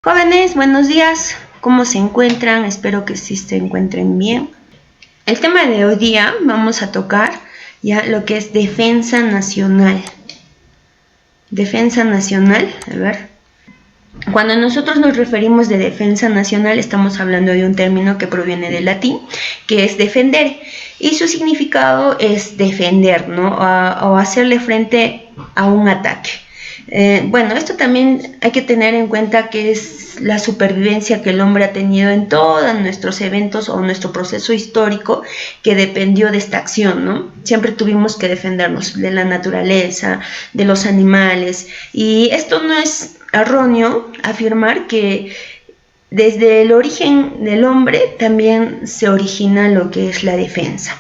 Jóvenes, buenos días. ¿Cómo se encuentran? Espero que sí se encuentren bien. El tema de hoy día vamos a tocar ya lo que es defensa nacional. Defensa nacional, a ver. Cuando nosotros nos referimos de defensa nacional, estamos hablando de un término que proviene del latín, que es defender, y su significado es defender, ¿no? O hacerle frente a un ataque. Bueno, esto también hay que tener en cuenta que es la supervivencia que el hombre ha tenido en todos nuestros eventos o nuestro proceso histórico que dependió de esta acción, ¿no? Siempre tuvimos que defendernos de la naturaleza, de los animales, y esto no es erróneo afirmar que desde el origen del hombre también se origina lo que es la defensa,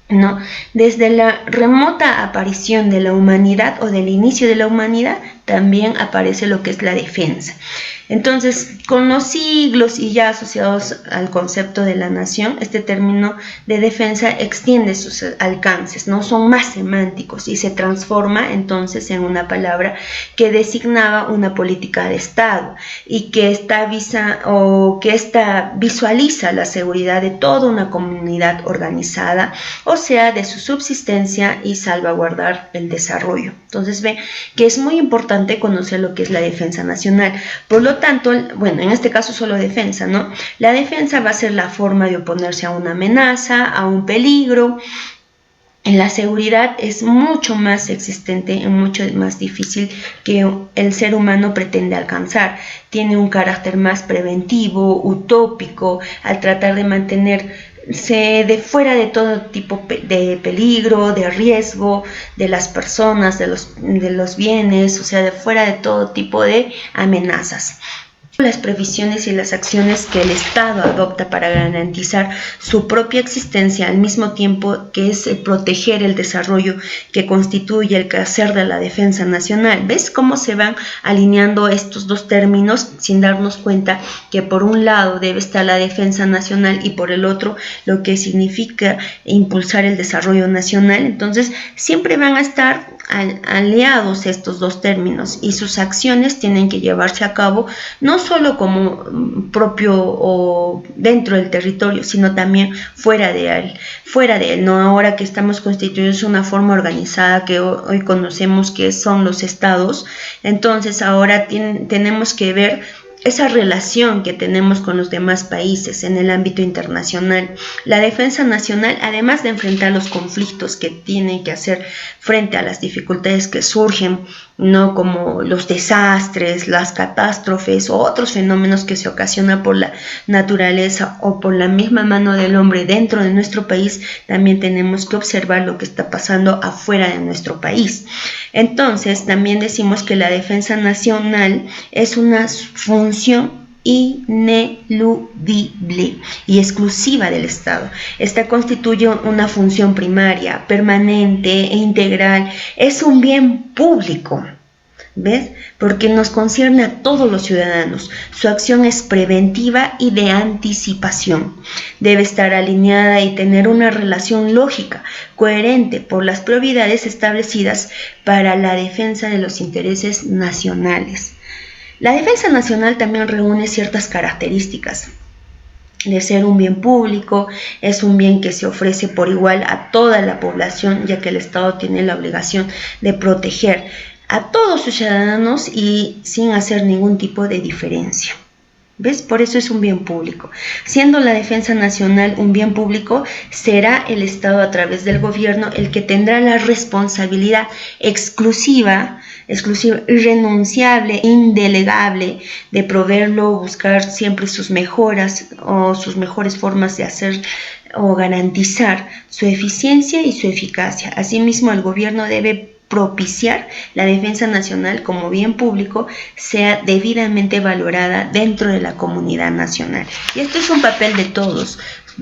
¿no? Desde la remota aparición de la humanidad o del inicio de la humanidad también aparece lo que es la defensa. Entonces, con los siglos y ya asociados al concepto de la nación, este término de defensa extiende sus alcances, ¿no? Son más semánticos y se transforma entonces en una palabra que designaba una política de Estado y que esta visualiza la seguridad de toda una comunidad organizada, o sea, de su subsistencia y salvaguardar el desarrollo. Entonces, ve que es muy importante conocer lo que es la defensa nacional. Por lo tanto, bueno, en este caso solo defensa, ¿no? La defensa va a ser la forma de oponerse a una amenaza, a un peligro. La seguridad es mucho más existente y mucho más difícil que el ser humano pretende alcanzar. Tiene un carácter más preventivo, utópico, al tratar de mantenerse de fuera de todo tipo de peligro, de riesgo, de las personas, de los bienes, o sea, de fuera de todo tipo de amenazas. Las previsiones y las acciones que el Estado adopta para garantizar su propia existencia al mismo tiempo que es proteger el desarrollo que constituye el quehacer de la defensa nacional. ¿Ves cómo se van alineando estos dos términos sin darnos cuenta que por un lado debe estar la defensa nacional y por el otro lo que significa impulsar el desarrollo nacional? Entonces siempre van a estar aliados estos dos términos y sus acciones tienen que llevarse a cabo no solo como propio o dentro del territorio, sino también fuera de él, ¿no? Ahora que estamos constituidos una forma organizada que hoy conocemos que son los estados, entonces ahora tenemos que ver esa relación que tenemos con los demás países en el ámbito internacional. La defensa nacional, además de enfrentar los conflictos que tienen que hacer frente a las dificultades que surgen, ¿no? Como los desastres, las catástrofes o otros fenómenos que se ocasionan por la naturaleza o por la misma mano del hombre dentro de nuestro país, también tenemos que observar lo que está pasando afuera de nuestro país. Entonces, también decimos que la defensa nacional es una función ineludible y exclusiva del Estado. Esta constituye una función primaria, permanente e integral. Es un bien público, ¿ves? Porque nos concierne a todos los ciudadanos. Su acción es preventiva y de anticipación. Debe estar alineada y tener una relación lógica, coherente por las prioridades establecidas para la defensa de los intereses nacionales. La defensa nacional también reúne ciertas características. De ser un bien público, es un bien que se ofrece por igual a toda la población, ya que el Estado tiene la obligación de proteger a todos sus ciudadanos y sin hacer ningún tipo de diferencia. ¿Ves? Por eso es un bien público. Siendo la defensa nacional un bien público, será el Estado a través del gobierno el que tendrá la responsabilidad exclusiva, irrenunciable, indelegable de proveerlo, buscar siempre sus mejoras o sus mejores formas de hacer o garantizar su eficiencia y su eficacia. Asimismo, el gobierno debe propiciar la defensa nacional como bien público sea debidamente valorada dentro de la comunidad nacional. Y esto es un papel de todos.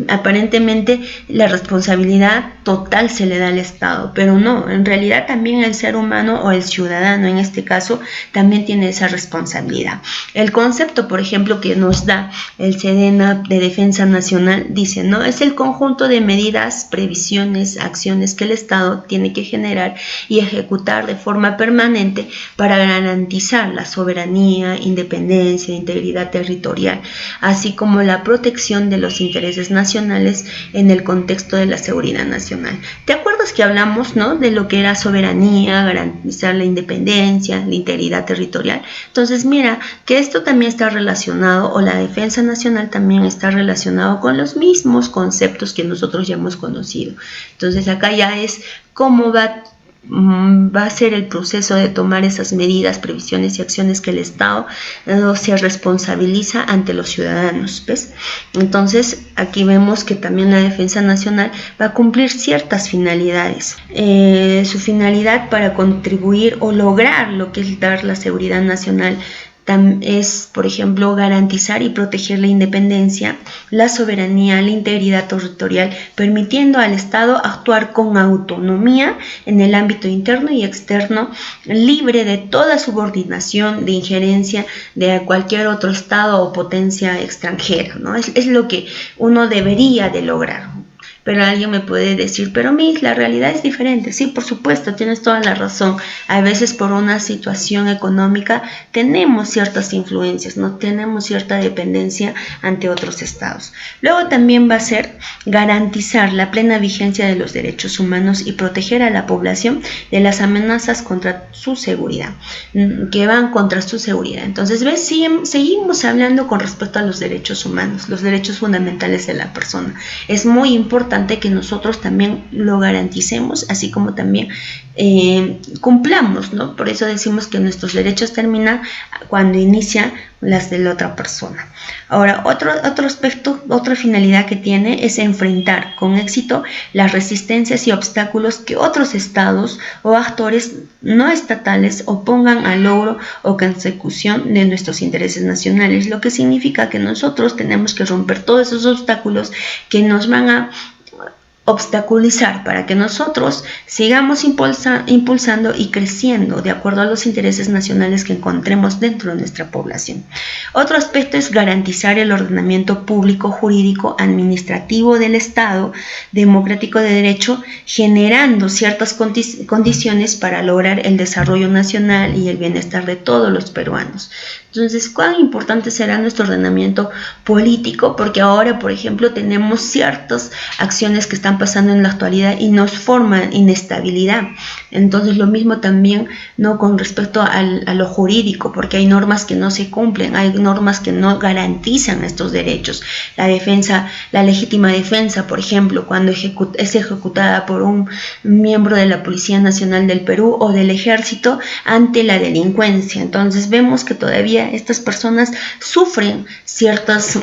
Aparentemente la responsabilidad total se le da al Estado, pero no, en realidad también el ser humano o el ciudadano en este caso también tiene esa responsabilidad. El concepto, por ejemplo, que nos da el SEDENA de Defensa Nacional dice, ¿no? Es el conjunto de medidas, previsiones, acciones que el Estado tiene que generar y ejecutar de forma permanente para garantizar la soberanía, independencia, integridad territorial, así como la protección de los intereses nacionales en el contexto de la seguridad nacional. ¿Te acuerdas que hablamos, ¿no?, de lo que era soberanía, garantizar la independencia, la integridad territorial? Entonces mira que esto también está relacionado, o la defensa nacional también está relacionado con los mismos conceptos que nosotros ya hemos conocido. Entonces acá ya es cómo va a ser el proceso de tomar esas medidas, previsiones y acciones que el Estado se responsabiliza ante los ciudadanos, ¿ves? Entonces aquí vemos que también la defensa nacional va a cumplir ciertas finalidades. Su finalidad para contribuir o lograr lo que es dar la seguridad nacional es, por ejemplo, garantizar y proteger la independencia, la soberanía, la integridad territorial, permitiendo al Estado actuar con autonomía en el ámbito interno y externo, libre de toda subordinación, de injerencia de cualquier otro Estado o potencia extranjera, ¿no? Es lo que uno debería de lograr. Pero alguien me puede decir, pero Miss, la realidad es diferente. Sí, por supuesto, tienes toda la razón. A veces por una situación económica tenemos ciertas influencias, no tenemos cierta dependencia ante otros estados. Luego también va a ser garantizar la plena vigencia de los derechos humanos y proteger a la población de las amenazas contra su seguridad, que van contra su seguridad. Entonces, ¿ves? Seguimos hablando con respecto a los derechos humanos, los derechos fundamentales de la persona. Es muy importante que nosotros también lo garanticemos, así como también cumplamos, ¿no? Por eso decimos que nuestros derechos terminan cuando inicia las de la otra persona. Ahora, otro aspecto, otra finalidad que tiene es enfrentar con éxito las resistencias y obstáculos que otros estados o actores no estatales opongan al logro o consecución de nuestros intereses nacionales, lo que significa que nosotros tenemos que romper todos esos obstáculos que nos van a obstaculizar para que nosotros sigamos impulsando y creciendo de acuerdo a los intereses nacionales que encontremos dentro de nuestra población. Otro aspecto es garantizar el ordenamiento público, jurídico, administrativo del Estado democrático de derecho, generando ciertas condiciones para lograr el desarrollo nacional y el bienestar de todos los peruanos. Entonces, ¿cuán importante será nuestro ordenamiento político? Porque ahora, por ejemplo, tenemos ciertas acciones que están pasando en la actualidad y nos forman inestabilidad. Entonces, lo mismo también, ¿no?, con respecto a lo jurídico, porque hay normas que no se cumplen, hay normas que no garantizan estos derechos. La defensa, la legítima defensa, por ejemplo, cuando es ejecutada por un miembro de la Policía Nacional del Perú o del Ejército ante la delincuencia. Entonces, vemos que todavía estas personas sufren ciertos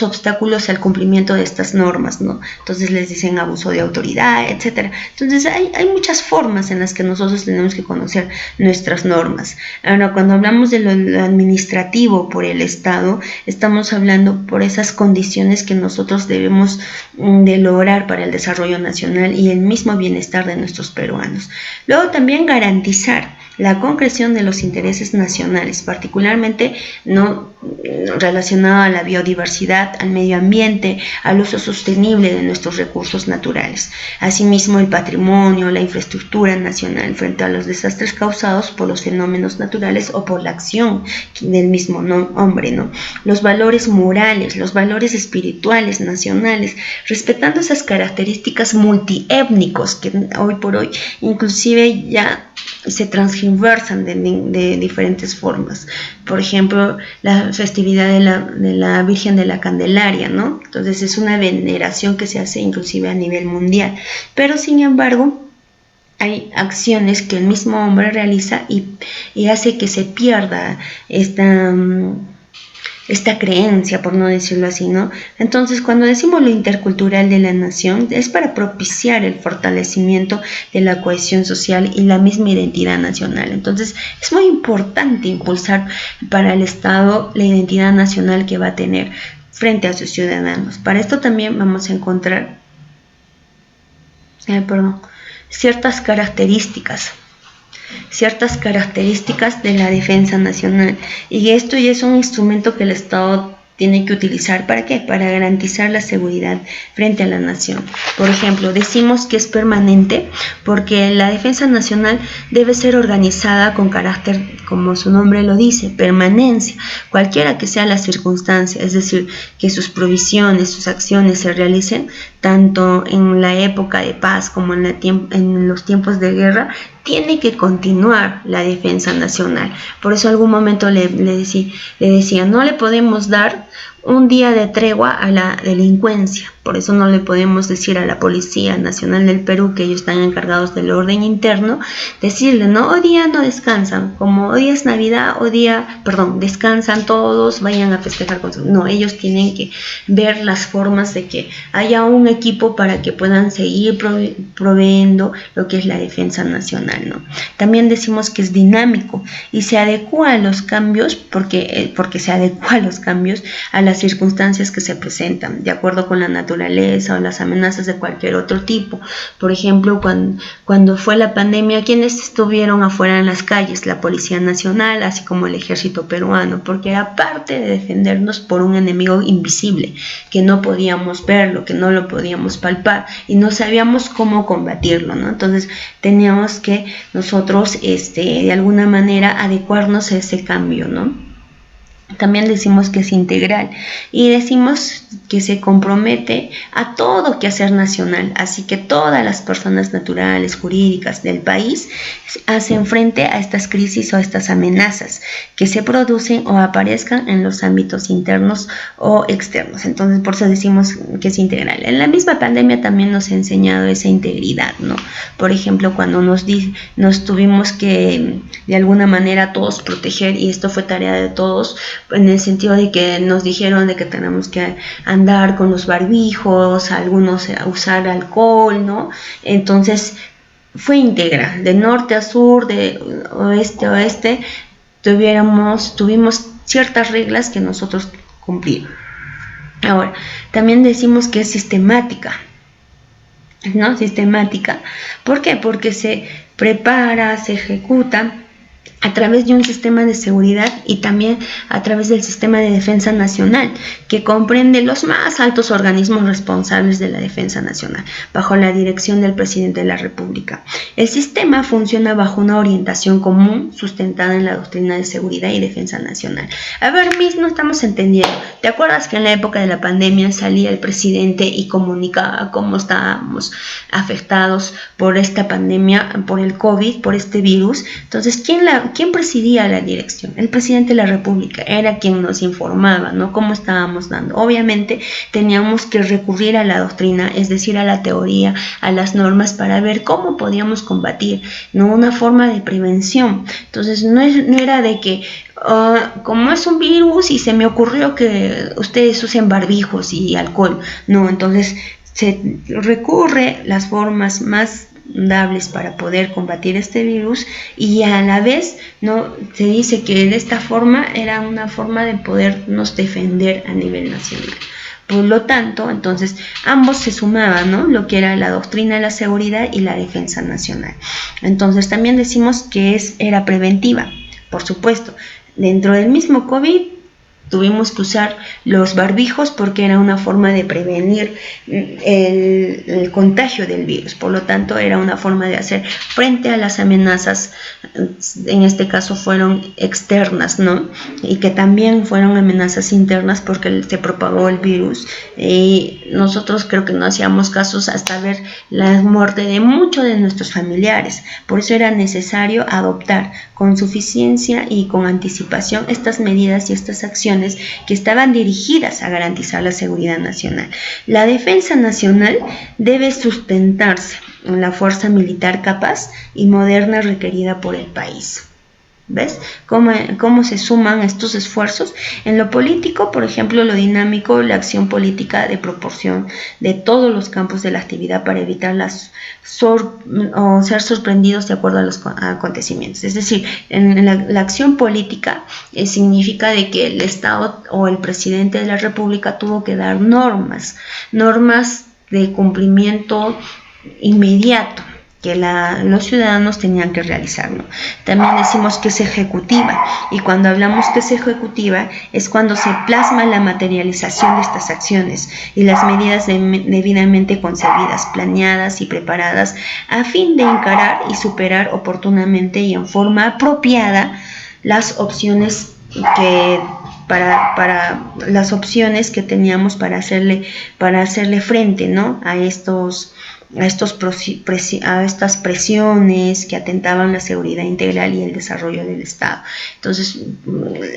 obstáculos al cumplimiento de estas normas, ¿no? Entonces les dicen abuso de autoridad, etcétera. Entonces hay muchas formas en las que nosotros tenemos que conocer nuestras normas. Ahora, cuando hablamos de lo administrativo por el Estado, estamos hablando por esas condiciones que nosotros debemos de lograr para el desarrollo nacional y el mismo bienestar de nuestros peruanos. Luego también garantizar la concreción de los intereses nacionales, particularmente no relacionado a la biodiversidad, al medio ambiente, al uso sostenible de nuestros recursos naturales. Asimismo, el patrimonio, la infraestructura nacional frente a los desastres causados por los fenómenos naturales o por la acción del mismo hombre, ¿no? Los valores morales, los valores espirituales nacionales, respetando esas características multiétnicos que hoy por hoy inclusive ya se transgiversan de diferentes formas. Por ejemplo, la festividad de la Virgen de la Candelaria, ¿no? Entonces es una veneración que se hace inclusive a nivel mundial. Pero sin embargo, hay acciones que el mismo hombre realiza y hace que se pierda esta creencia, por no decirlo así, ¿no? Entonces, cuando decimos lo intercultural de la nación, es para propiciar el fortalecimiento de la cohesión social y la misma identidad nacional. Entonces, es muy importante impulsar para el Estado la identidad nacional que va a tener. frente a sus ciudadanos. Para esto también vamos a encontrar ciertas características de la defensa nacional, y esto ya es un instrumento que el Estado tiene que utilizar. ¿Para qué? Para garantizar la seguridad frente a la nación. Por ejemplo, decimos que es permanente porque la defensa nacional debe ser organizada con carácter, como su nombre lo dice, permanencia, cualquiera que sea la circunstancia, es decir, que sus provisiones, sus acciones se realicen tanto en la época de paz como en los tiempos de guerra. Tiene que continuar la defensa nacional. Por eso en algún momento le decía, no le podemos dar un día de tregua a la delincuencia. Por eso no le podemos decir a la Policía Nacional del Perú, que ellos están encargados del orden interno, decirle, no, hoy día no descansan, como hoy es Navidad, descansan todos, vayan a festejar con su... No, ellos tienen que ver las formas de que haya un equipo para que puedan seguir proveyendo lo que es la defensa nacional, ¿no? También decimos que es dinámico y se adecua a los cambios, porque se adecua a los cambios a las circunstancias que se presentan, de acuerdo con la naturaleza o las amenazas de cualquier otro tipo. Por ejemplo, cuando fue la pandemia, ¿quiénes estuvieron afuera en las calles? La Policía Nacional, así como el Ejército Peruano, porque era parte de defendernos por un enemigo invisible, que no podíamos verlo, que no lo podíamos palpar y no sabíamos cómo combatirlo, ¿no? Entonces teníamos que nosotros de alguna manera adecuarnos a ese cambio, ¿no? También decimos que es integral y decimos que se compromete a todo quehacer nacional, así que todas las personas naturales, jurídicas del país hacen frente a estas crisis o a estas amenazas que se producen o aparezcan en los ámbitos internos o externos. Entonces, por eso decimos que es integral. En la misma pandemia también nos ha enseñado esa integridad, ¿no? Por ejemplo, cuando nos tuvimos que de alguna manera todos proteger, y esto fue tarea de todos, en el sentido de que nos dijeron de que tenemos que andar con los barbijos, algunos usar alcohol, ¿no? Entonces fue integral, de norte a sur, de oeste a oeste, tuvimos ciertas reglas que nosotros cumplimos. Ahora, también decimos que es sistemática, ¿no? Sistemática. ¿Por qué? Porque se prepara, se ejecuta a través de un sistema de seguridad y también a través del sistema de defensa nacional, que comprende los más altos organismos responsables de la defensa nacional, bajo la dirección del presidente de la República. El sistema funciona bajo una orientación común sustentada en la doctrina de seguridad y defensa nacional. A ver, Miss, no estamos entendiendo. ¿Te acuerdas que en la época de la pandemia salía el presidente y comunicaba cómo estábamos afectados por esta pandemia, por el COVID, por este virus? Entonces, ¿quién presidía la dirección? El presidente de la República era quien nos informaba, ¿no? Cómo estábamos dando. Obviamente teníamos que recurrir a la doctrina, es decir, a la teoría, a las normas, para ver cómo podíamos combatir, ¿no? Una forma de prevención. Entonces no era de que como es un virus y se me ocurrió que ustedes usen barbijos y alcohol, no. Entonces se recurre a las formas más dables para poder combatir este virus, y a la vez, ¿no? Se dice que de esta forma era una forma de podernos defender a nivel nacional. Por lo tanto, entonces ambos se sumaban, ¿no? Lo que era la doctrina de la seguridad y la defensa nacional. Entonces también decimos que era preventiva, por supuesto. Dentro del mismo COVID tuvimos que usar los barbijos porque era una forma de prevenir el contagio del virus. Por lo tanto, era una forma de hacer frente a las amenazas, en este caso fueron externas, ¿no? Y que también fueron amenazas internas porque se propagó el virus. Y nosotros creo que no hacíamos casos hasta ver la muerte de muchos de nuestros familiares. Por eso era necesario adoptar con suficiencia y con anticipación estas medidas y estas acciones que estaban dirigidas a garantizar la seguridad nacional. La defensa nacional debe sustentarse en la fuerza militar capaz y moderna requerida por el país. ¿Ves? ¿Cómo se suman estos esfuerzos? En lo político, por ejemplo, lo dinámico, la acción política de proporción de todos los campos de la actividad para evitar o ser sorprendidos de acuerdo a los acontecimientos. Es decir, en la acción política significa de que el Estado o el presidente de la República tuvo que dar normas de cumplimiento inmediato que los ciudadanos tenían que realizar, ¿no? También decimos que es ejecutiva, y cuando hablamos que es ejecutiva es cuando se plasma la materialización de estas acciones y las medidas debidamente concebidas, planeadas y preparadas a fin de encarar y superar oportunamente y en forma apropiada las opciones las opciones que teníamos para hacerle frente, ¿no? a estas presiones que atentaban la seguridad integral y el desarrollo del Estado. Entonces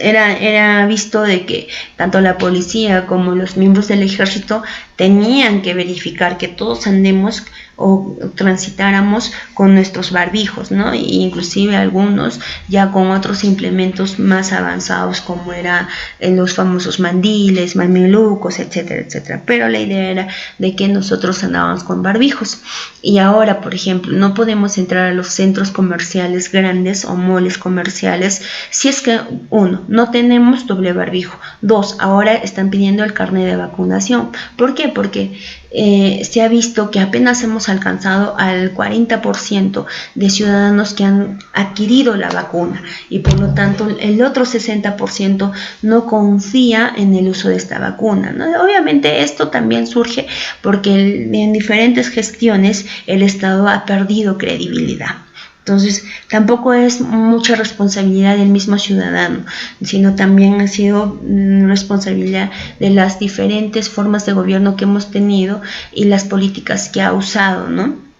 era visto de que tanto la policía como los miembros del ejército tenían que verificar que todos andemos o transitáramos con nuestros barbijos, ¿no? E inclusive algunos ya con otros implementos más avanzados como eran los famosos mandiles, mamelucos, etcétera, etcétera. Pero la idea era de que nosotros andábamos con barbijos. Y ahora, por ejemplo, no podemos entrar a los centros comerciales grandes o moles comerciales si es que, uno, no tenemos doble barbijo. Dos, ahora están pidiendo el carnet de vacunación. ¿Por qué? Porque se ha visto que apenas hemos alcanzado al 40% de ciudadanos que han adquirido la vacuna, y por lo tanto el otro 60% no confía en el uso de esta vacuna, ¿no? Obviamente esto también surge porque en diferentes gestiones el Estado ha perdido credibilidad. Entonces, tampoco es mucha responsabilidad del mismo ciudadano, sino también ha sido responsabilidad de las diferentes formas de gobierno que hemos tenido y las políticas que ha usado, ¿no?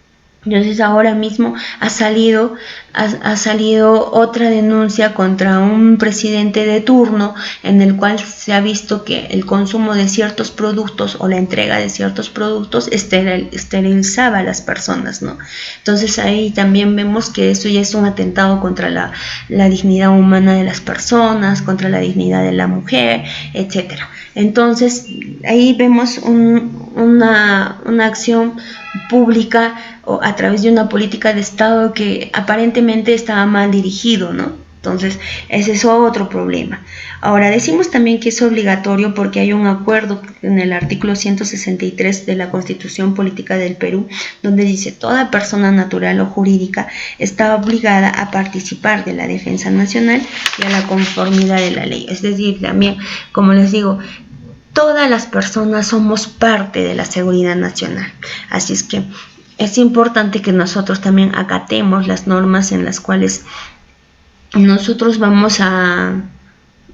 Entonces ahora mismo ha salido otra denuncia contra un presidente de turno en el cual se ha visto que el consumo de ciertos productos o la entrega de ciertos productos esterilizaba a las personas, ¿no? Entonces ahí también vemos que eso ya es un atentado contra la dignidad humana de las personas, contra la dignidad de la mujer, etcétera. Entonces ahí vemos una acción pública o a través de una política de Estado que aparentemente estaba mal dirigido, ¿no? Entonces, ese es otro problema. Ahora, decimos también que es obligatorio porque hay un acuerdo en el artículo 163 de la Constitución Política del Perú, donde dice: toda persona natural o jurídica está obligada a participar de la defensa nacional y a la conformidad de la ley. Es decir, también, como les digo, todas las personas somos parte de la seguridad nacional. Así es que es importante que nosotros también acatemos las normas en las cuales nosotros vamos a,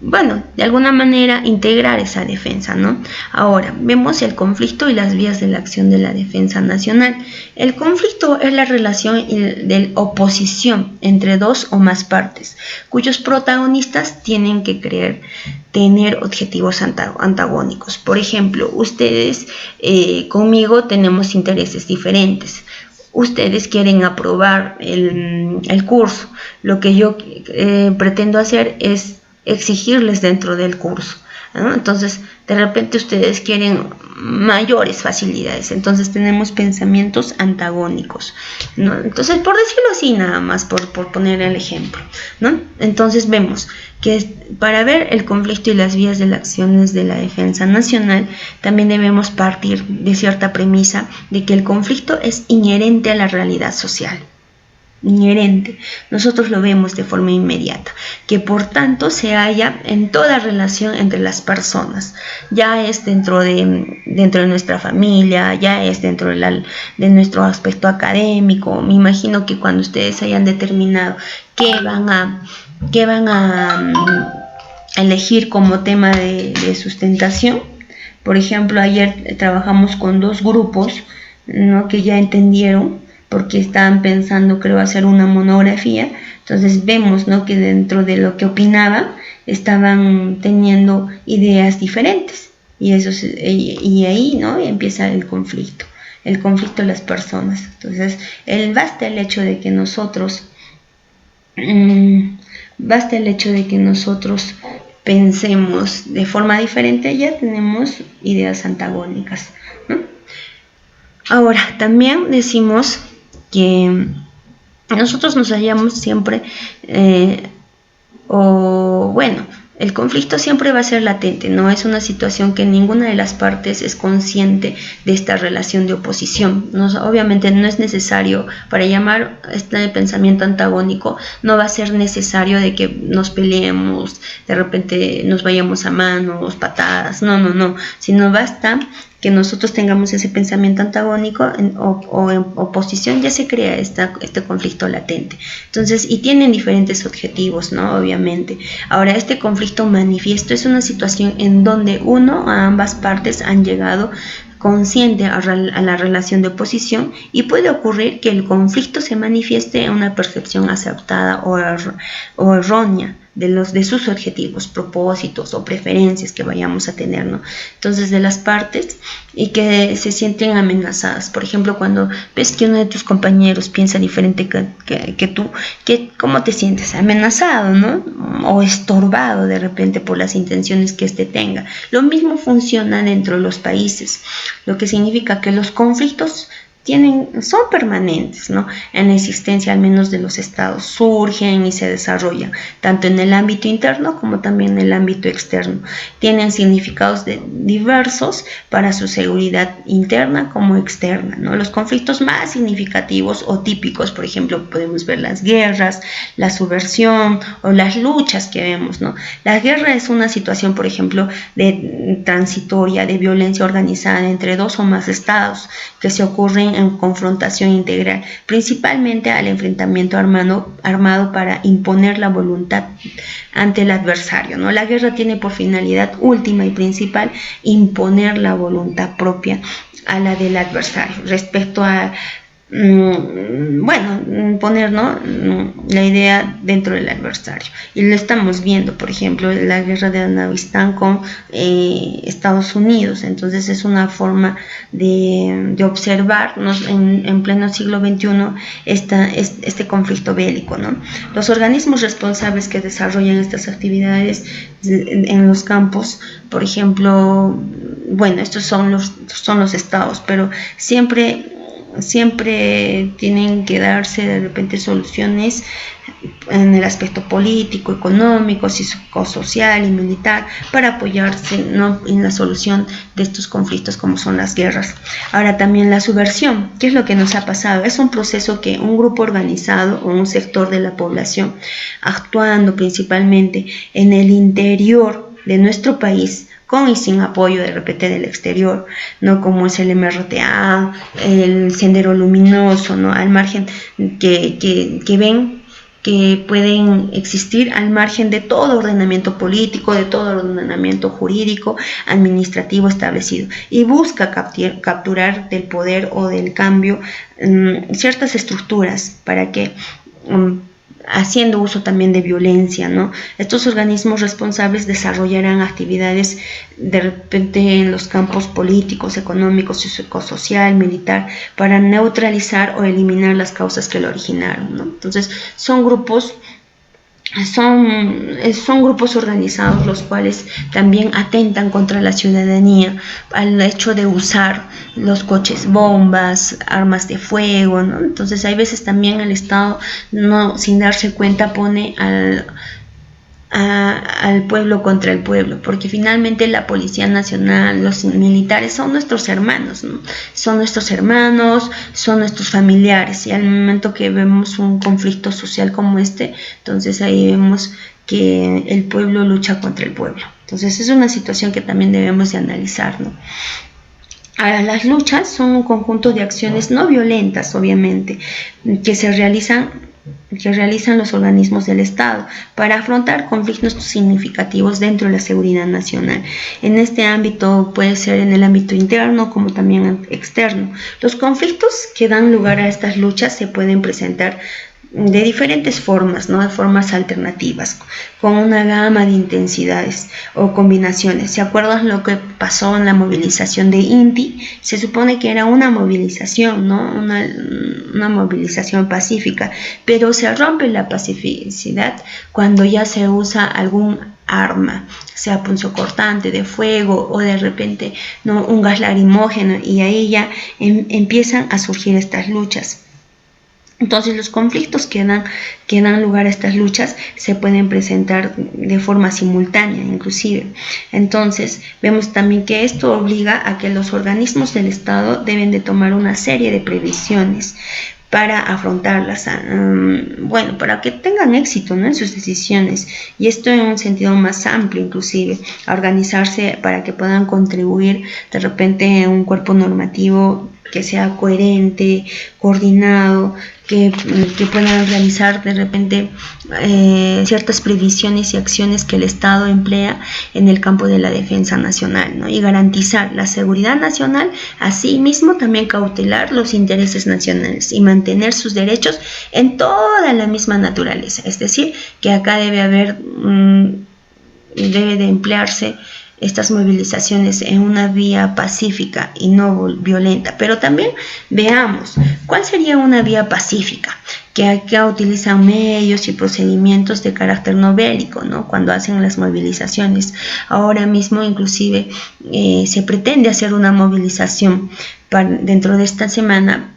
de alguna manera integrar esa defensa, ¿no? Ahora, vemos el conflicto y las vías de la acción de la defensa nacional. El conflicto es la relación de oposición entre dos o más partes, cuyos protagonistas tienen que tener objetivos antagónicos. Por ejemplo, ustedes conmigo tenemos intereses diferentes. Ustedes quieren aprobar el curso. Lo que yo pretendo hacer es exigirles dentro del curso, ¿no? Entonces, de repente ustedes quieren mayores facilidades, entonces tenemos pensamientos antagónicos, ¿no? Entonces, por decirlo así nada más, por poner el ejemplo, ¿no? Entonces vemos que para ver el conflicto y las vías de las acciones de la defensa nacional, también debemos partir de cierta premisa de que el conflicto es inherente a la realidad social. Inherente, nosotros lo vemos de forma inmediata, que por tanto se halla en toda relación entre las personas, ya es dentro de nuestra familia, ya es dentro de nuestro aspecto académico. Me imagino que cuando ustedes hayan determinado qué van a elegir como tema de sustentación, por ejemplo, ayer trabajamos con 2 grupos, ¿no?, que ya entendieron, porque estaban pensando, creo, hacer una monografía. Entonces vemos, ¿no?, que dentro de lo que opinaban estaban teniendo ideas diferentes, y ahí, ¿no?, empieza el conflicto de las personas. Entonces basta el hecho de que nosotros Basta el hecho de que nosotros pensemos de forma diferente, ya tenemos ideas antagónicas, ¿no? Ahora, también decimos que nosotros nos hallamos siempre, el conflicto siempre va a ser latente, no es una situación que ninguna de las partes es consciente de esta relación de oposición. Obviamente no es necesario, para llamar este pensamiento antagónico, no va a ser necesario de que nos peleemos, de repente nos vayamos a manos, patadas, no, sino basta que nosotros tengamos ese pensamiento antagónico o en oposición, ya se crea este conflicto latente. Entonces, y tienen diferentes objetivos, ¿no? Obviamente. Ahora, este conflicto manifiesto es una situación en donde a ambas partes han llegado consciente a la relación de oposición, y puede ocurrir que el conflicto se manifieste en una percepción aceptada o errónea de sus objetivos, propósitos o preferencias que vayamos a tener, ¿no? Entonces, de las partes, y que se sienten amenazadas. Por ejemplo, cuando ves que uno de tus compañeros piensa diferente que tú, ¿cómo te sientes? Amenazado, ¿no? O estorbado de repente por las intenciones que éste tenga. Lo mismo funciona dentro de los países, lo que significa que los conflictos son permanentes, ¿no? En la existencia al menos de los estados, surgen y se desarrollan tanto en el ámbito interno como también en el ámbito externo. Tienen significados diversos para su seguridad interna como externa, ¿no? Los conflictos más significativos o típicos, por ejemplo, podemos ver las guerras, la subversión o las luchas que vemos, ¿no? La guerra es una situación, por ejemplo, transitoria de violencia organizada entre dos o más estados que se ocurren en confrontación integral, principalmente al enfrentamiento armado para imponer la voluntad ante el adversario, ¿no? La guerra tiene por finalidad última y principal imponer la voluntad propia a la del adversario respecto a poner, ¿no?, la idea dentro del adversario. Y lo estamos viendo, por ejemplo, en la guerra de Afganistán con Estados Unidos. Entonces es una forma de observarnos en pleno siglo XXI este conflicto bélico, ¿no? Los organismos responsables que desarrollan estas actividades en los campos, por ejemplo, estos son los estados, pero siempre tienen que darse de repente soluciones en el aspecto político, económico, psicosocial y militar para apoyarse, ¿no?, en la solución de estos conflictos como son las guerras. Ahora también la subversión, ¿qué es lo que nos ha pasado? Es un proceso que un grupo organizado o un sector de la población, actuando principalmente en el interior de nuestro país, con y sin apoyo de repente del exterior, ¿no?, como es el MRTA, el Sendero Luminoso, ¿no?, al margen que ven que pueden existir al margen de todo ordenamiento político, de todo ordenamiento jurídico, administrativo establecido, y busca capturar del poder o del cambio ciertas estructuras para que haciendo uso también de violencia, ¿no? Estos organismos responsables desarrollarán actividades de repente en los campos políticos, económicos, psicosocial, militar, para neutralizar o eliminar las causas que lo originaron, ¿no? Entonces son grupos organizados los cuales también atentan contra la ciudadanía al hecho de usar los coches bombas, armas de fuego, ¿no? Entonces hay veces también el Estado, no, sin darse cuenta, pone al pueblo contra el pueblo, porque finalmente la Policía Nacional, los militares son nuestros hermanos, ¿no? Son nuestros hermanos, son nuestros familiares, y al momento que vemos un conflicto social como este, entonces ahí vemos que el pueblo lucha contra el pueblo. Entonces es una situación que también debemos de analizar, ¿no? Ahora, las luchas son un conjunto de acciones no violentas, obviamente, que realizan los organismos del Estado para afrontar conflictos significativos dentro de la seguridad nacional. En este ámbito puede ser en el ámbito interno como también externo. Los conflictos que dan lugar a estas luchas se pueden presentar de diferentes formas, ¿no? De formas alternativas, con una gama de intensidades o combinaciones. ¿Se acuerdan lo que pasó en la movilización de Inti? Se supone que era una movilización, ¿no? Una movilización pacífica, pero se rompe la pacificidad cuando ya se usa algún arma, sea punzocortante de fuego o de repente, ¿no?, un gas lacrimógeno, y ahí ya empiezan a surgir estas luchas. Entonces los conflictos que dan lugar a estas luchas se pueden presentar de forma simultánea inclusive. Entonces vemos también que esto obliga a que los organismos del Estado deben de tomar una serie de previsiones para afrontarlas, bueno, para que tengan éxito, ¿no?, en sus decisiones, y esto en un sentido más amplio inclusive, a organizarse para que puedan contribuir de repente en un cuerpo normativo que sea coherente, coordinado, que puedan realizar de repente ciertas previsiones y acciones que el Estado emplea en el campo de la defensa nacional, ¿no?, y garantizar la seguridad nacional, asimismo también cautelar los intereses nacionales y mantener sus derechos en toda la misma naturaleza. Es decir, que acá debe de emplearse estas movilizaciones en una vía pacífica y no violenta. Pero también veamos, ¿cuál sería una vía pacífica? Que acá utilizan medios y procedimientos de carácter no bélico, ¿no?, cuando hacen las movilizaciones. Ahora mismo inclusive se pretende hacer una movilización dentro de esta semana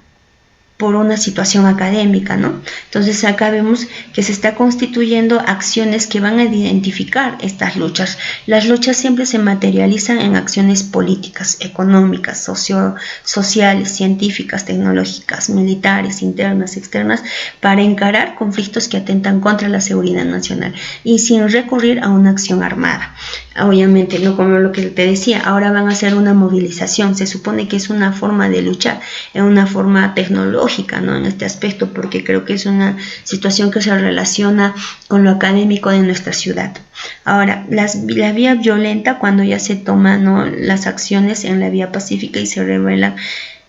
por una situación académica, ¿no? Entonces acá vemos que se está constituyendo acciones que van a identificar estas luchas. Las luchas siempre se materializan en acciones políticas, económicas, sociales, científicas, tecnológicas, militares, internas, externas, para encarar conflictos que atentan contra la seguridad nacional y sin recurrir a una acción armada. Obviamente, no como lo que te decía, ahora van a hacer una movilización, se supone que es una forma de luchar, en una forma tecnológica, ¿no?, en este aspecto, porque creo que es una situación que se relaciona con lo académico de nuestra ciudad. Ahora, la vía violenta, cuando ya se toman, ¿no?, las acciones en la vía pacífica y se revelan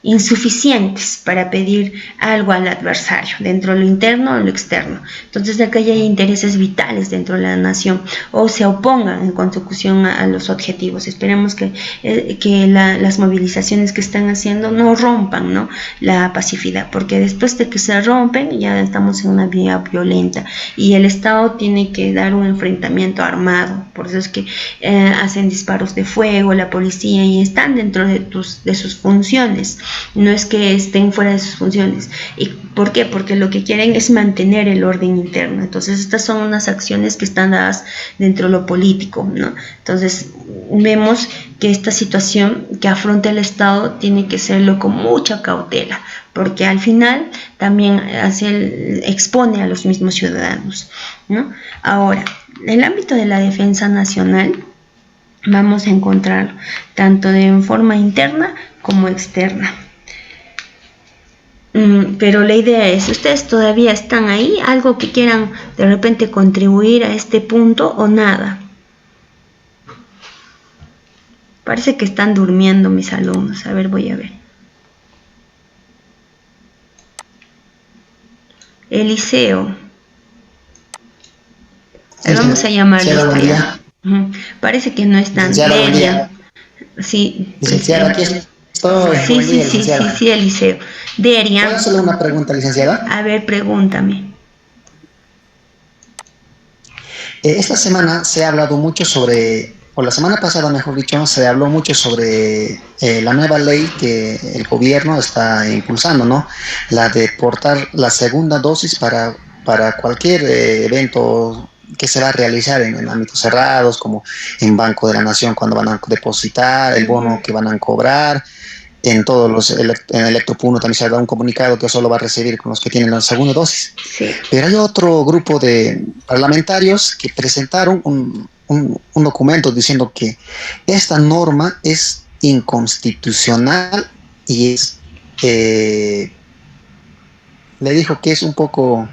insuficientes para pedir algo al adversario, dentro de lo interno o lo externo. Entonces acá ya hay intereses vitales dentro de la nación, o se opongan en consecución a los objetivos. Esperemos que las movilizaciones que están haciendo no rompan, ¿no?, la pacificidad, porque después de que se rompen ya estamos en una vía violenta y el Estado tiene que dar un enfrentamiento armado. Por eso es que hacen disparos de fuego la policía y están dentro de sus funciones. No es que estén fuera de sus funciones. ¿Y por qué? Porque lo que quieren es mantener el orden interno. Entonces estas son unas acciones que están dadas dentro de lo político, ¿no? Entonces vemos que esta situación que afronta el Estado tiene que serlo con mucha cautela, porque al final también expone a los mismos ciudadanos, ¿no? Ahora, en el ámbito de la defensa nacional vamos a encontrar tanto de forma interna como externa. Pero la idea es, si ustedes todavía están ahí, algo que quieran de repente contribuir a este punto o nada. Parece que están durmiendo mis alumnos. A ver, voy a ver. Eliseo. Vamos a llamarle esta. Parece que no están. Delia. Sí. Licenciada, aquí estoy. Sí, Eliseo. Deria. ¿Puedo hacerle una pregunta, licenciada? A ver, pregúntame. Esta semana se ha hablado mucho sobre, o la semana pasada, mejor dicho, se habló mucho sobre la nueva ley que el gobierno está impulsando, ¿no? La de portar la segunda dosis para cualquier evento que se va a realizar en ámbitos cerrados, como en Banco de la Nación cuando van a depositar, el bono que van a cobrar. En todos los en Electropuno también se ha dado un comunicado que solo va a recibir con los que tienen la segunda dosis. Sí. Pero hay otro grupo de parlamentarios que presentaron un documento diciendo que esta norma es inconstitucional y es le dijo que es un poco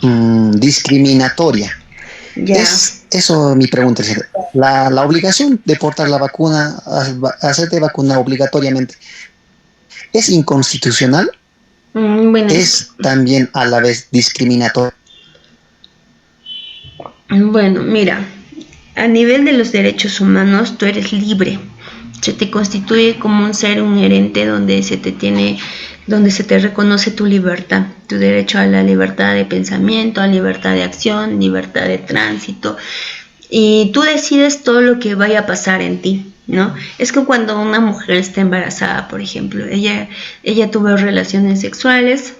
discriminatoria. Ya. Eso es mi pregunta. La obligación de portar la vacuna, hacerte vacunar obligatoriamente, ¿es inconstitucional? Bueno, ¿Es también a la vez discriminatorio? bueno, mira, a nivel de los derechos humanos, tú eres libre. Se te constituye como un ser inherente donde se te reconoce tu libertad, tu derecho a la libertad de pensamiento, a libertad de acción, libertad de tránsito, y tú decides todo lo que vaya a pasar en ti, ¿no? Es que cuando una mujer está embarazada, por ejemplo, ella tuvo relaciones sexuales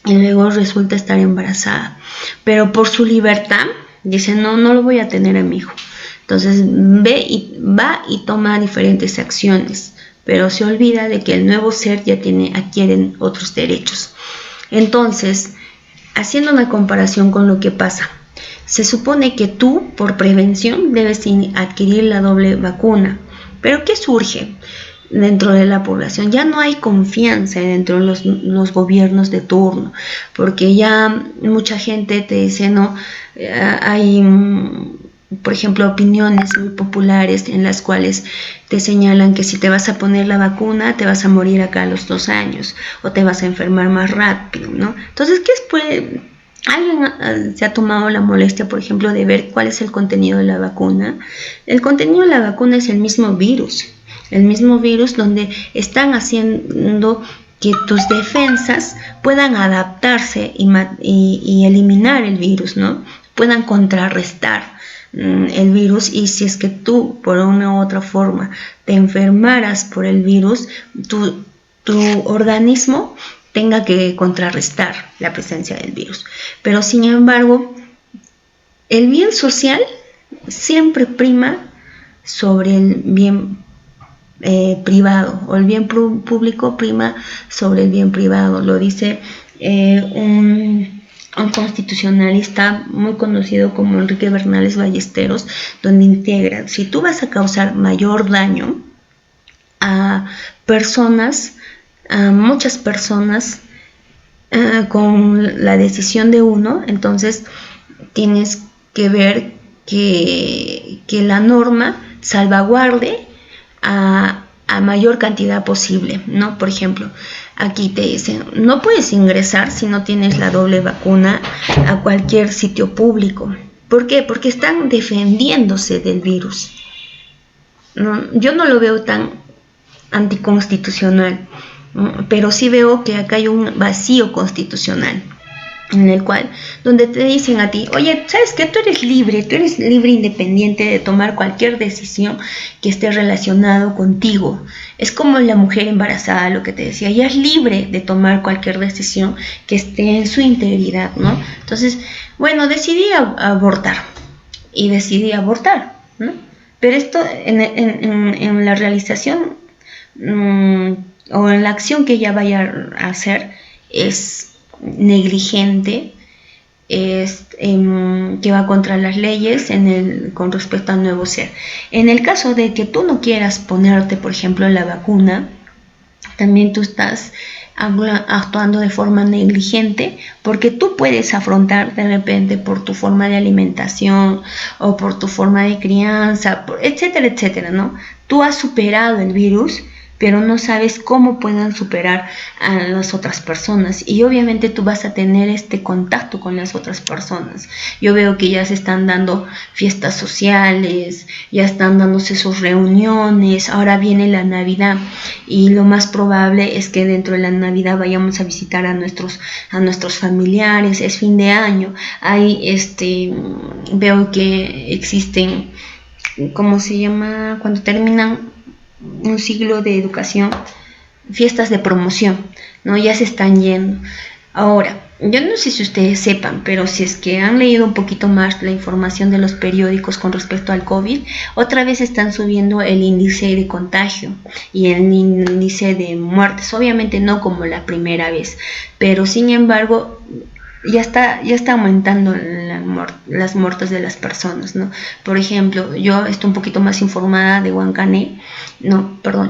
y luego resulta estar embarazada, pero por su libertad dice, no, no lo voy a tener a mi hijo. Entonces va y toma diferentes acciones, pero se olvida de que el nuevo ser ya adquieren otros derechos. Entonces, haciendo una comparación con lo que pasa, se supone que tú, por prevención, debes adquirir la doble vacuna. ¿Pero qué surge dentro de la población? Ya no hay confianza dentro de los gobiernos de turno, porque ya mucha gente te dice, no, hay, por ejemplo, opiniones muy populares en las cuales te señalan que si te vas a poner la vacuna, te vas a morir acá a los 2 años, o te vas a enfermar más rápido, ¿no? Entonces, ¿qué es? ¿Alguien se ha tomado la molestia, por ejemplo, de ver cuál es el contenido de la vacuna? El contenido de la vacuna es el mismo virus donde están haciendo que tus defensas puedan adaptarse y eliminar el virus, ¿no? Puedan contrarrestar el virus, y si es que tú por una u otra forma te enfermaras por el virus, tu organismo tenga que contrarrestar la presencia del virus. Pero sin embargo, el bien social siempre prima sobre el bien privado, o el bien público prima sobre el bien privado. Lo dice un constitucionalista muy conocido como Enrique Bernales Ballesteros, donde integra, si tú vas a causar mayor daño a personas, a muchas personas, con la decisión de uno, entonces tienes que ver que la norma salvaguarde a mayor cantidad posible, ¿no? Por ejemplo, aquí te dicen, no puedes ingresar si no tienes la doble vacuna a cualquier sitio público. ¿Por qué? Porque están defendiéndose del virus. No, yo no lo veo tan anticonstitucional, ¿no? Pero sí veo que acá hay un vacío constitucional en el cual, donde te dicen a ti, oye, ¿sabes qué? Tú eres libre independiente de tomar cualquier decisión que esté relacionado contigo. Es como la mujer embarazada, lo que te decía, ella es libre de tomar cualquier decisión que esté en su integridad, ¿no? Entonces, bueno, decidí abortar, y decidí abortar, ¿no? Pero esto en la realización o en la acción que ella vaya a hacer es negligente, que va contra las leyes con respecto al nuevo ser. En el caso de que tú no quieras ponerte, por ejemplo, la vacuna, también tú estás actuando de forma negligente, porque tú puedes afrontar de repente por tu forma de alimentación o por tu forma de crianza, etcétera, etcétera, ¿no? Tú has superado el virus, pero no sabes cómo puedan superar a las otras personas, y obviamente tú vas a tener este contacto con las otras personas. Yo veo que ya se están dando fiestas sociales, ya están dándose sus reuniones, ahora viene la Navidad y lo más probable es que dentro de la Navidad vayamos a visitar a nuestros familiares, es fin de año, veo que existen, ¿cómo se llama? Cuando terminan un siglo de educación, fiestas de promoción, ¿no? Ya se están yendo. Ahora, yo no sé si ustedes sepan, pero si es que han leído un poquito más la información de los periódicos con respecto al COVID, otra vez están subiendo el índice de contagio y el índice de muertes. Obviamente no como la primera vez, pero sin embargo ya está aumentando las muertes de las personas, ¿no? Por ejemplo, yo estoy un poquito más informada de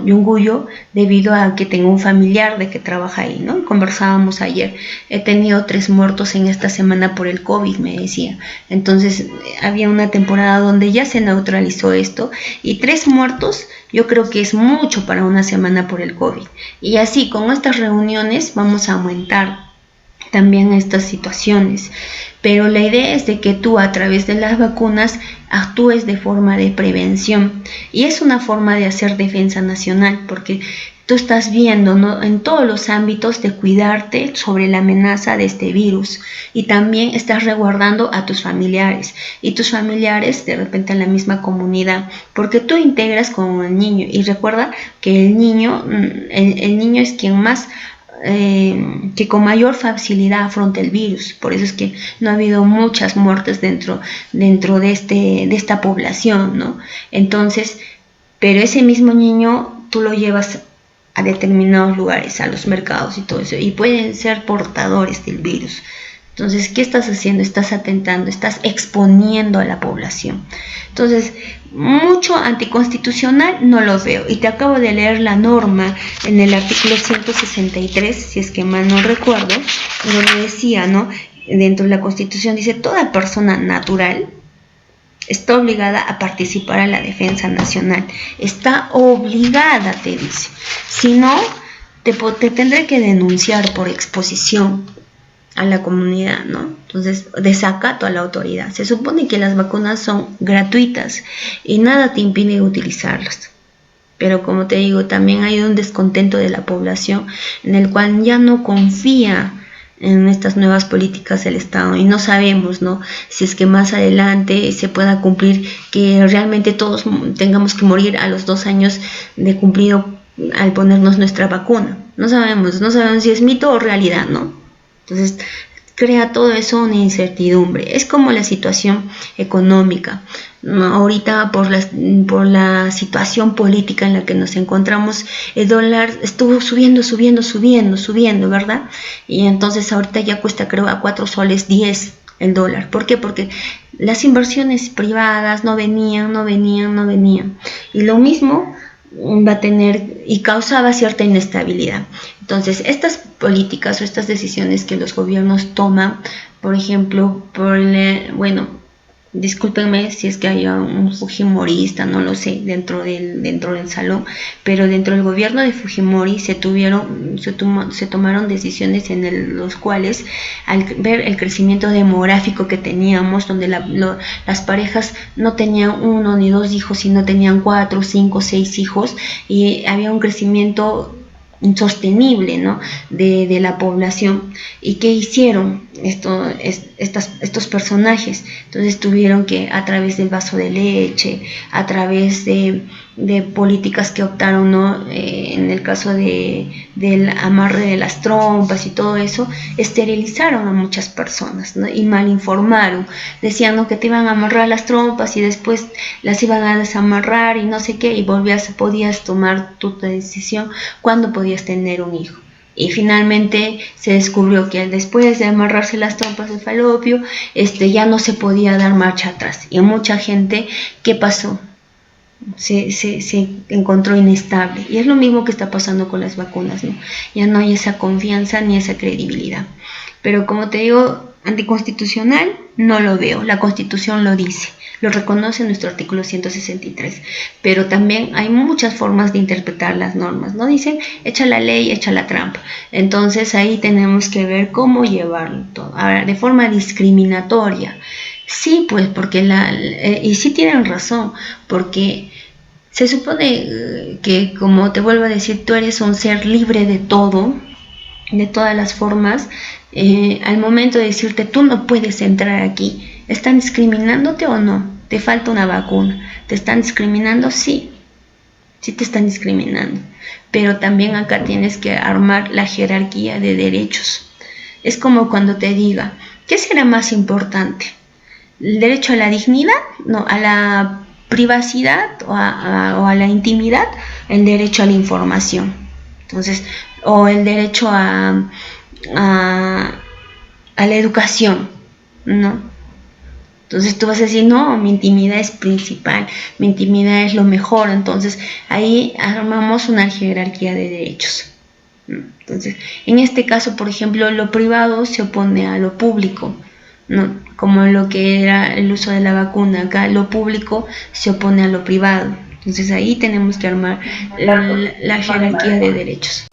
Yunguyo, debido a que tengo un familiar de que trabaja ahí, ¿no? Conversábamos ayer, he tenido 3 muertos en esta semana por el COVID, me decía. Entonces, había una temporada donde ya se neutralizó esto, y 3 muertos yo creo que es mucho para una semana por el COVID. Y así, con estas reuniones vamos a aumentar también estas situaciones, pero la idea es de que tú, a través de las vacunas, actúes de forma de prevención, y es una forma de hacer defensa nacional, porque tú estás viendo, ¿no?, en todos los ámbitos de cuidarte sobre la amenaza de este virus, y también estás resguardando a tus familiares, y tus familiares de repente en la misma comunidad, porque tú integras con el niño, y recuerda que el niño es quien más que con mayor facilidad afronta el virus. Por eso es que no ha habido muchas muertes dentro de esta población, ¿no? Entonces, pero ese mismo niño tú lo llevas a determinados lugares, a los mercados y todo eso, y pueden ser portadores del virus. Entonces, ¿qué estás haciendo? Estás atentando, estás exponiendo a la población. Entonces, mucho anticonstitucional no lo veo. Y te acabo de leer la norma en el artículo 163, si es que mal no recuerdo, donde decía, ¿no?, dentro de la Constitución dice: toda persona natural está obligada a participar en la defensa nacional. Está obligada, te dice. Si no, te tendré que denunciar por exposición a la comunidad, ¿no? Entonces, desacato a la autoridad. Se supone que las vacunas son gratuitas y nada te impide utilizarlas. Pero como te digo, también hay un descontento de la población en el cual ya no confía en estas nuevas políticas del Estado, y no sabemos, ¿no?, si es que más adelante se pueda cumplir, que realmente todos tengamos que morir a los 2 años de cumplido al ponernos nuestra vacuna. No sabemos si es mito o realidad, ¿no? Entonces, crea todo eso una incertidumbre. Es como la situación económica, ¿no? Ahorita, por la situación política en la que nos encontramos, el dólar estuvo subiendo, ¿verdad? Y entonces ahorita ya cuesta, creo, a 4 soles 10 el dólar. ¿Por qué? Porque las inversiones privadas no venían. Y lo mismo va a tener y causaba cierta inestabilidad. Entonces, estas políticas o estas decisiones que los gobiernos toman, por ejemplo, discúlpenme si es que hay un fujimorista, no lo sé, dentro del salón, pero dentro del gobierno de Fujimori se tomaron decisiones en los cuales, al ver el crecimiento demográfico que teníamos, donde las parejas no tenían 1 ni 2 hijos, sino tenían 4, 5, 6 hijos, y había un crecimiento insostenible, ¿no?, de la población. ¿Y qué hicieron estos personajes? Entonces tuvieron que, a través del vaso de leche, a través de políticas que optaron, ¿no?, en el caso del amarre de las trompas y todo eso, esterilizaron a muchas personas, ¿no?, y mal informaron. Decían, ¿no?, que te iban a amarrar las trompas y después las iban a desamarrar y no sé qué, y podías tomar tu decisión cuando podías tener un hijo. Y finalmente se descubrió que después de amarrarse las trompas de falopio, ya no se podía dar marcha atrás. Y a mucha gente, ¿qué pasó? Se encontró inestable. Y es lo mismo que está pasando con las vacunas, ¿no? Ya no hay esa confianza ni esa credibilidad. Pero como te digo, anticonstitucional no lo veo. La Constitución lo dice, lo reconoce en nuestro artículo 163, pero también hay muchas formas de interpretar las normas, ¿no? Dicen, echa la ley, echa la trampa. Entonces ahí tenemos que ver cómo llevarlo todo. Ahora, de forma discriminatoria, sí, pues, porque y sí tienen razón, porque se supone que, como te vuelvo a decir, tú eres un ser libre de todo, de todas las formas. Al momento de decirte, tú no puedes entrar aquí, ¿están discriminándote o no? ¿Te falta una vacuna? ¿Te están discriminando? Sí te están discriminando, pero también acá tienes que armar la jerarquía de derechos. Es como cuando te diga, ¿qué será más importante? ¿El derecho a la dignidad? No, a la privacidad o a la intimidad. El derecho a la información. Entonces, o el derecho a la educación, ¿no? Entonces tú vas a decir, no, mi intimidad es principal, mi intimidad es lo mejor. Entonces ahí armamos una jerarquía de derechos. Entonces, en este caso, por ejemplo, lo privado se opone a lo público, ¿no? Como lo que era el uso de la vacuna. Acá lo público se opone a lo privado. Entonces ahí tenemos que armar la jerarquía de derechos.